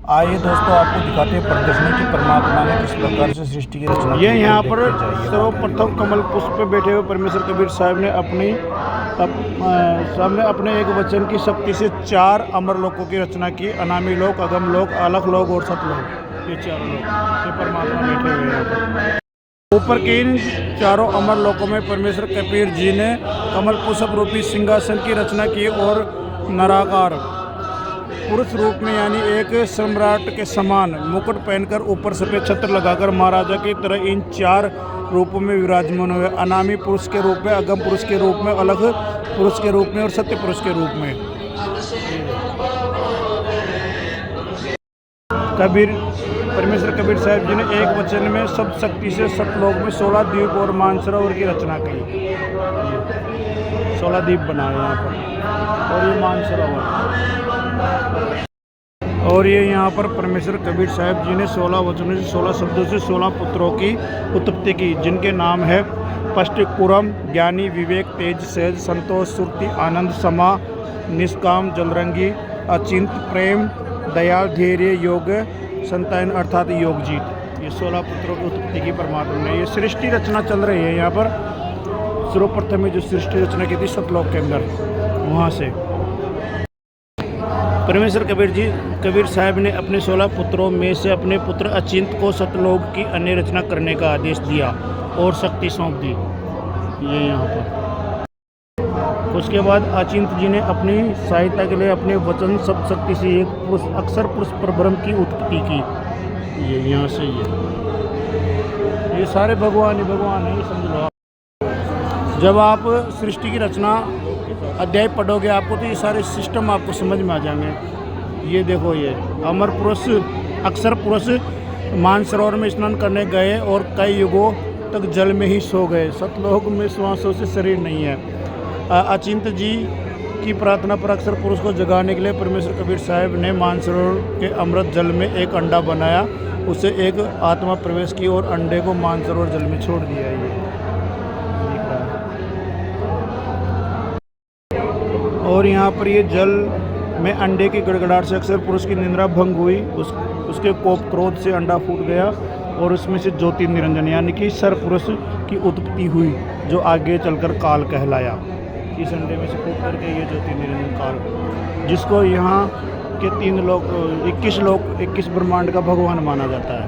आइए दोस्तों, आपको दिखाते हैं प्रदर्शनी की परमात्मा ने किस प्रकार से सृष्टि की रचना की। ये यहाँ पर सर्वप्रथम कमल पुष्प पे बैठे हुए परमेश्वर कबीर साहब ने सामने अपने एक वचन की शक्ति से 4 अमर लोकों की रचना की। अनामी लोक, अगम लोक, अलख लोक और सतलोक। ये चारों लोग ये परमात्मा बैठे हुए हैं। ऊपर के इन चारों अमर लोकों में परमेश्वर कबीर जी ने कमल पुष्प रूपी सिंहासन की रचना की और नराकार पुरुष रूप में यानी एक सम्राट के समान मुकुट पहनकर ऊपर सफेद छत्र लगाकर महाराजा की तरह इन 4 रूपों में विराजमान हुए। अनामी पुरुष के रूप में, अगम पुरुष के रूप में, अलग पुरुष के रूप में और सत्य पुरुष के रूप में। परमेश्वर कबीर साहब जी ने एक वचन में सब शक्ति से सतलोक में 16 द्वीप और मानसरोवर की रचना की। 16 द्वीप बनाए यहाँ पर और ये मानसरोवर। और ये यहाँ पर परमेश्वर कबीर साहब जी ने 16 वचनों से 16 शब्दों से 16 पुत्रों की उत्पत्ति की, जिनके नाम है स्पष्ट, कुरम, ज्ञानी, विवेक, तेज, सहज, संतोष, सुरति, आनंद, समा, निष्काम, जलरंगी, अचिंत, प्रेम, दयाल, धैर्य, योग, संतान अर्थात योगजीत। ये 16 पुत्रों की उत्पत्ति की परमात्मा ने। ये सृष्टि रचना चल रही है यहाँ पर। सर्वप्रथम में जो सृष्टि रचना की थी सतलोक के अंदर, वहाँ से परमेश्वर कबीर साहब ने अपने 16 पुत्रों में से अपने पुत्र अचिंत को सतलोक की अन्य रचना करने का आदेश दिया और शक्ति सौंप दी। ये यहाँ पर उसके बाद अचिंत जी ने अपनी सहायता के लिए अपने वचन सब शक्ति से एक पुरुष अक्षर पुरुष परब्रह्म की उत्पत्ति की। ये यहाँ से ये सारे भगवान है, ये समझ लो। जब आप सृष्टि की रचना अध्याय पढ़ोगे आपको तो ये सारे सिस्टम आपको समझ में आ जाएंगे। ये देखो, ये अमर पुरुष, अक्षर पुरुष मानसरोवर में स्नान करने गए और कई युगों तक जल में ही सो गए। सतलोक में श्वासों से शरीर नहीं है। अचिंत जी की प्रार्थना पर अक्षर पुरुष को जगाने के लिए परमेश्वर कबीर साहब ने मानसरोवर के अमृत जल में एक अंडा बनाया, उसे एक आत्मा प्रवेश की और अंडे को मानसरोवर जल में छोड़ दिया। ये और यहाँ पर ये जल में अंडे की गड़गड़ाहट से अक्षर पुरुष की निद्रा भंग हुई। उसके कोप क्रोध से अंडा फूट गया और उसमें से ज्योति निरंजन यानी कि सर पुरुष की उत्पत्ति हुई, जो आगे चलकर काल कहलाया। इस अंडे में से फूट करके ये ज्योति निरंजन काल, जिसको यहाँ के 3 लोक 21 ब्रह्मांड का भगवान माना जाता है।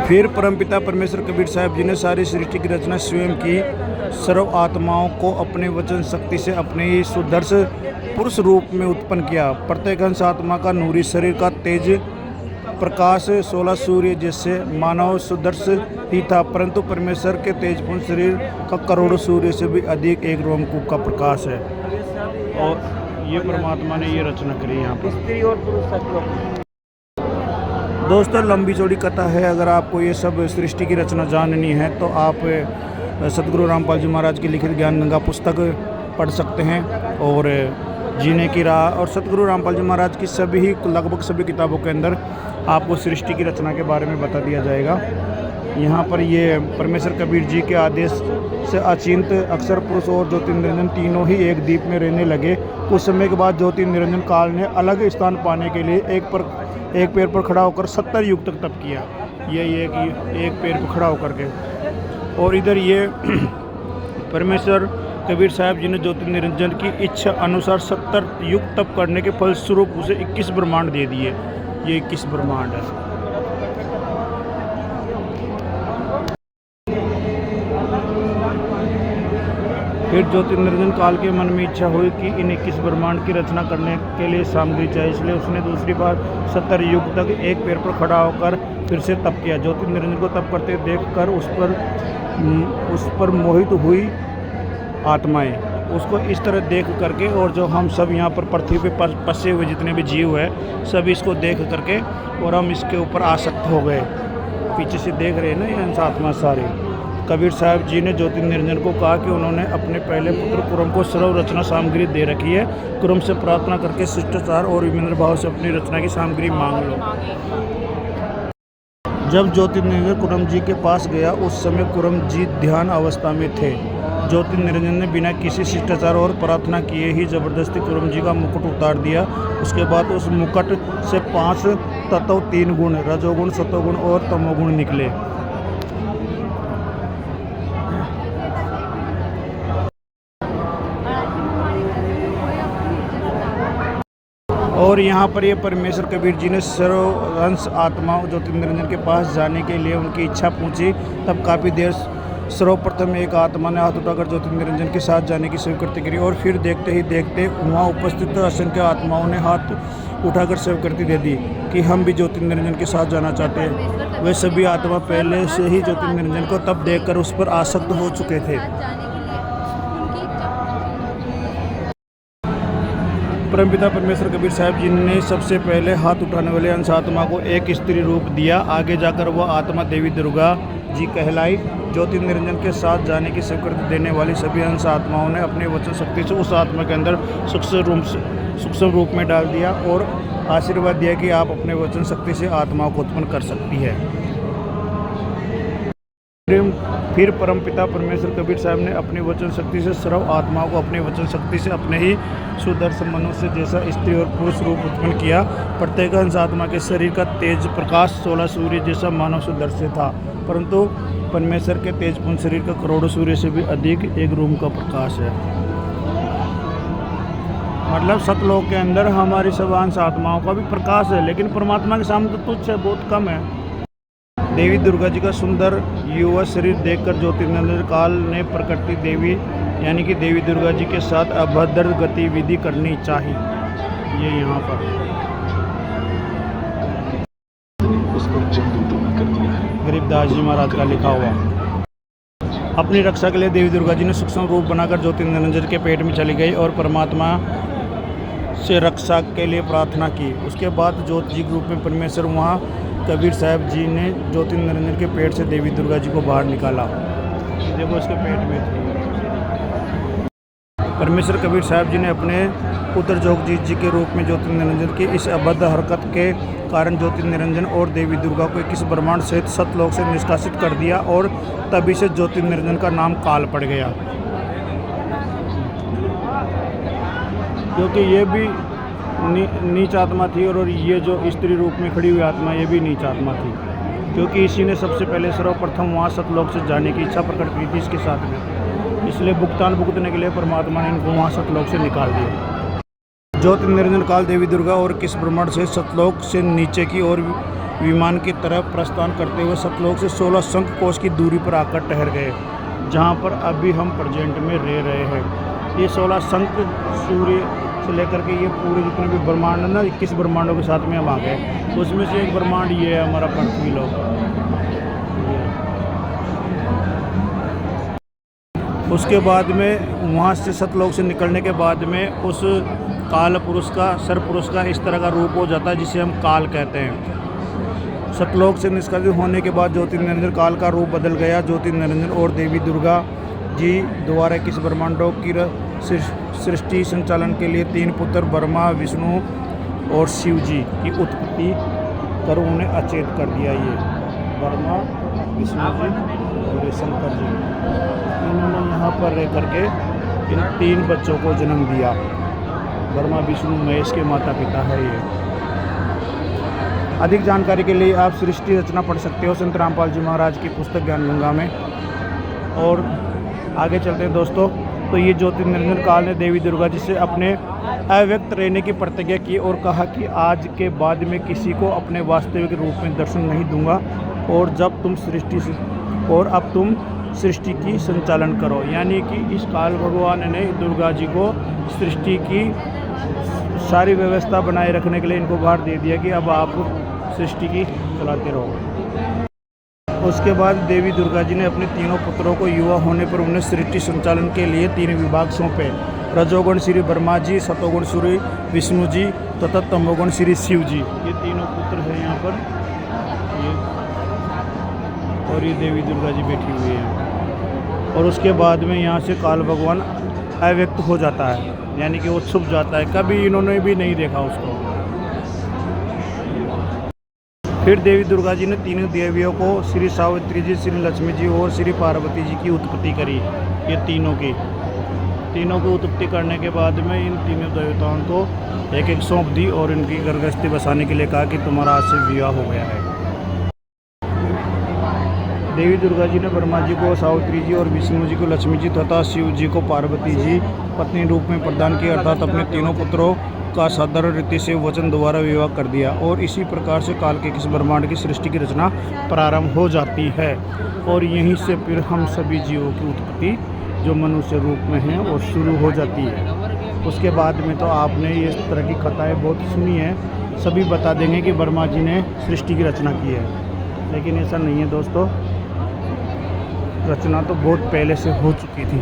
फिर परमपिता परमेश्वर कबीर साहब जी ने सारी सृष्टि की रचना स्वयं की। सर्व आत्माओं को अपने वचन शक्ति से अपने ही सुदर्श पुरुष रूप में उत्पन्न किया। प्रत्येक अंश आत्मा का नूरी शरीर का तेज प्रकाश 16 सूर्य जैसे मानव सुदर्श ही था, परंतु परमेश्वर के तेजपूर्ण शरीर का करोड़ों सूर्य से भी अधिक एक रोमकूप का प्रकाश है। और ये परमात्मा ने ये रचना करी यहाँ पर। स्त्री और पुरुष दोस्तों, लंबी चौड़ी कथा है। अगर आपको ये सब सृष्टि की रचना जाननी है तो आप सतगुरु रामपाल जी महाराज की लिखित ज्ञान गंगा पुस्तक पढ़ सकते हैं और जीने की राह और सतगुरु रामपाल जी महाराज की लगभग सभी किताबों के अंदर आपको सृष्टि की रचना के बारे में बता दिया जाएगा। यहाँ पर ये परमेश्वर कबीर जी के आदेश से अचिंत, अक्षर पुरुष और ज्योति निरंजन तीनों ही एक द्वीप में रहने लगे। कुछ समय के बाद ज्योति निरंजन काल ने अलग स्थान पाने के लिए एक पैर पर खड़ा होकर 70 युग तक तप किया। ये एक पैर पर खड़ा होकर के। और इधर ये परमेश्वर कबीर साहब जी ने ज्योति निरंजन की इच्छा अनुसार 70 युग तप करने के फलस्वरूप उसे 21 ब्रह्मांड दे दिए। ये 21 ब्रह्मांड है। फिर ज्योति निरंजन काल के मन में इच्छा हुई कि इन 21 ब्रह्मांड की रचना करने के लिए सामग्री चाहिए, इसलिए उसने दूसरी बार 70 युग तक एक पैर पर खड़ा होकर फिर से तप किया। ज्योति निरंजन को तप करते देखकर उस पर मोहित हुई आत्माएं, उसको इस तरह देख करके, और जो हम सब यहाँ पर पृथ्वी पे फंसे हुए जितने भी जीव है सब इसको देख करके और हम इसके ऊपर आसक्त हो गए। पीछे से देख रहे हैं ना ये आत्मा सारे। कबीर साहब जी ने ज्योति निरंजन को कहा कि उन्होंने अपने पहले पुत्र कुरम को सर्व रचना सामग्री दे रखी है, कुरम से प्रार्थना करके शिष्टाचार और विनम्र भाव से अपनी रचना की सामग्री मांग लो। जब ज्योति निरंजन कुरम जी के पास गया उस समय कुरम जी ध्यान अवस्था में थे। ज्योति निरंजन ने बिना किसी शिष्टाचार और प्रार्थना किए ही जबरदस्ती कुरम जी का मुकुट उतार दिया। उसके बाद उस मुकुट से 5 तत्व 3 गुण रजोगुण, सतोगुण और तमोगुण निकले। और यहाँ पर ये परमेश्वर कबीर जी ने सर्वंश आत्मा ज्योति निरंजन के पास जाने के लिए उनकी इच्छा पूछी। तब काफ़ी देर सर्वप्रथम एक आत्मा ने हाथ उठाकर ज्योति निरंजन के साथ जाने की स्वीकृति करी और फिर देखते ही देखते वहाँ उपस्थित असंख्य आत्माओं ने हाथ उठाकर स्वीकृति दे दी कि हम भी ज्योति निरंजन के साथ जाना चाहते हैं। वे सभी आत्मा पहले से ही ज्योति निरंजन को तब देखकर उस पर आसक्त हो चुके थे। परमपिता परमेश्वर कबीर साहब जी ने सबसे पहले हाथ उठाने वाले अंश आत्मा को एक स्त्री रूप दिया। आगे जाकर वह आत्मा देवी दुर्गा जी कहलाई। ज्योति निरंजन के साथ जाने की स्वीकृति देने वाली सभी अंश आत्माओं ने अपने वचन शक्ति से उस आत्मा के अंदर सूक्ष्म रूप में डाल दिया और आशीर्वाद दिया कि आप अपने वचन शक्ति से आत्माओं को उत्पन्न कर सकती है। फिर परमपिता परमेश्वर कबीर साहब ने अपनी वचन शक्ति से सर्व आत्माओं को अपने वचन शक्ति से अपने ही सुदर्शन मनुष्य जैसा स्त्री और पुरुष रूप उत्पन्न किया। प्रत्येक अंश आत्मा के शरीर का तेज प्रकाश 16 सूर्य जैसा मानव सुदर्शन था, परंतु परमेश्वर के तेजपूर्ण शरीर का करोड़ों सूर्य से भी अधिक एक रूम का प्रकाश है। मतलब सतलोक के अंदर हमारी सब अंश आत्माओं का भी प्रकाश है, लेकिन परमात्मा के सामने तो तुच्छ है, बहुत कम है। देवी दुर्गा जी का सुंदर युवा शरीर देखकर ज्योति निरंजन काल ने प्रकृति देवी यानी कि देवी दुर्गा जी के साथ अभद्र गतिविधि करनी चाहिए। ये यहाँ पर गरीबदास जी महाराज का लिखा हुआ। अपनी रक्षा के लिए देवी दुर्गा जी ने सूक्ष्म रूप बनाकर ज्योति निरंजन के पेट में चली गई और परमात्मा से रक्षा के लिए प्रार्थना की। उसके बाद ज्योति जी के रूप में परमेश्वर वहाँ कबीर साहब जी ने ज्योति निरंजन के पेट से देवी दुर्गा जी को बाहर निकाला। देखो इसके पेट में थी। परमेश्वर कबीर साहब जी ने अपने पुत्र जोगजीत जी के रूप में ज्योति निरंजन की इस अभद्र हरकत के कारण ज्योति निरंजन और देवी दुर्गा को 21 ब्रह्मांड सहित सतलोक से निष्कासित कर दिया और तभी से ज्योति निरंजन का नाम काल पड़ गया। क्योंकि ये भी नीच आत्मा थी और ये जो स्त्री रूप में खड़ी हुई आत्मा ये भी नीच आत्मा थी, क्योंकि इसी ने सबसे पहले सर्वप्रथम वहाँ सतलोक से जाने की इच्छा प्रकट की थी इसके साथ में। इसलिए भुगतान भुगतने के लिए परमात्मा ने इनको वहाँ सतलोक से निकाल दिया। ज्योति निरंजन काल देवी दुर्गा और किस ब्रह्मांड से सतलोक से नीचे की ओर विमान की तरफ प्रस्थान करते हुए सतलोक से 16 शंख कोश की दूरी पर आकर ठहर गए, जहाँ पर अभी हम प्रेजेंट में रह रहे हैं। ये 16 शंख सूर्य से लेकर के ये पूरे जितने भी ब्रह्मांड है ना, 21 ब्रह्मांडों के साथ में हम आ गए। उसमें से एक ब्रह्मांड ये है हमारा पृथ्वी लोक। उसके बाद में वहाँ से सतलोक से निकलने के बाद में उस काल पुरुष का सर पुरुष का इस तरह का रूप हो जाता है जिसे हम काल कहते हैं। सतलोक से निष्कासित होने के बाद ज्योति निरंजन काल का रूप बदल गया। ज्योति निरंजन और देवी दुर्गा जी द्वारा 21 ब्रह्मांडों की सृष्टि संचालन के लिए 3 पुत्र ब्रह्मा, विष्णु और शिव जी की उत्पत्ति कर उन्हें अचेत कर दिया। ये ब्रह्मा, विष्णु जी और शंकर जी, इन्होंने यहाँ पर रह करके इन 3 बच्चों को जन्म दिया। ब्रह्मा, विष्णु, महेश के माता पिता है ये। अधिक जानकारी के लिए आप सृष्टि रचना पढ़ सकते हो संत रामपाल जी महाराज की पुस्तक ज्ञान गंगा में। और आगे चलते हैं दोस्तों। तो ये ज्योति निरंजन काल ने देवी दुर्गा जी से अपने अव्यक्त रहने की प्रतिज्ञा की और कहा कि आज के बाद में किसी को अपने वास्तविक रूप में दर्शन नहीं दूंगा और जब तुम अब तुम सृष्टि की संचालन करो। यानी कि इस काल भगवान ने दुर्गा जी को सृष्टि की सारी व्यवस्था बनाए रखने के लिए इनको भार दे दिया कि अब आप सृष्टि की चलाते रहो। उसके बाद देवी दुर्गा जी ने अपने तीनों पुत्रों को युवा होने पर उन्हें सृष्टि संचालन के लिए 3 विभाग सौंपे। रजोगुण श्री ब्रह्मा जी, सतोगुण श्री विष्णु जी तथा तमोगुण श्री शिव जी। ये तीनों पुत्र हैं यहाँ पर ये, और ये देवी दुर्गा जी बैठी हुई है। और उसके बाद में यहाँ से काल भगवान अव्यक्त हो जाता है, यानी कि वो छुप जाता है, कभी इन्होंने भी नहीं देखा उसको। फिर देवी दुर्गा जी ने 3 देवियों को श्री सावित्री जी, श्री लक्ष्मी जी और श्री पार्वती जी की उत्पत्ति करी। ये तीनों की उत्पत्ति करने के बाद में इन तीनों देवताओं को एक एक सौंप दी और इनकी गर्भगृहस्थी बसाने के लिए कहा कि तुम्हारा आज से विवाह हो गया है। देवी दुर्गा जी ने ब्रह्मा जी को सावित्री जी और विष्णु जी को लक्ष्मी जी तथा शिव जी को पार्वती जी पत्नी रूप में प्रदान किया, अर्थात अपने तीनों पुत्रों का साधारण रीति से वचन द्वारा विवाह कर दिया और इसी प्रकार से काल के किस ब्रह्मांड की सृष्टि की रचना प्रारंभ हो जाती है। और यहीं से फिर हम सभी जीवों की उत्पत्ति जो मनुष्य रूप में है वो शुरू हो जाती है। उसके बाद में तो आपने ये इस तरह की कथाएँ बहुत सुनी है, सभी बता देंगे कि ब्रह्मा जी ने सृष्टि की रचना की है, लेकिन ऐसा नहीं है दोस्तों, रचना तो बहुत पहले से हो चुकी थी।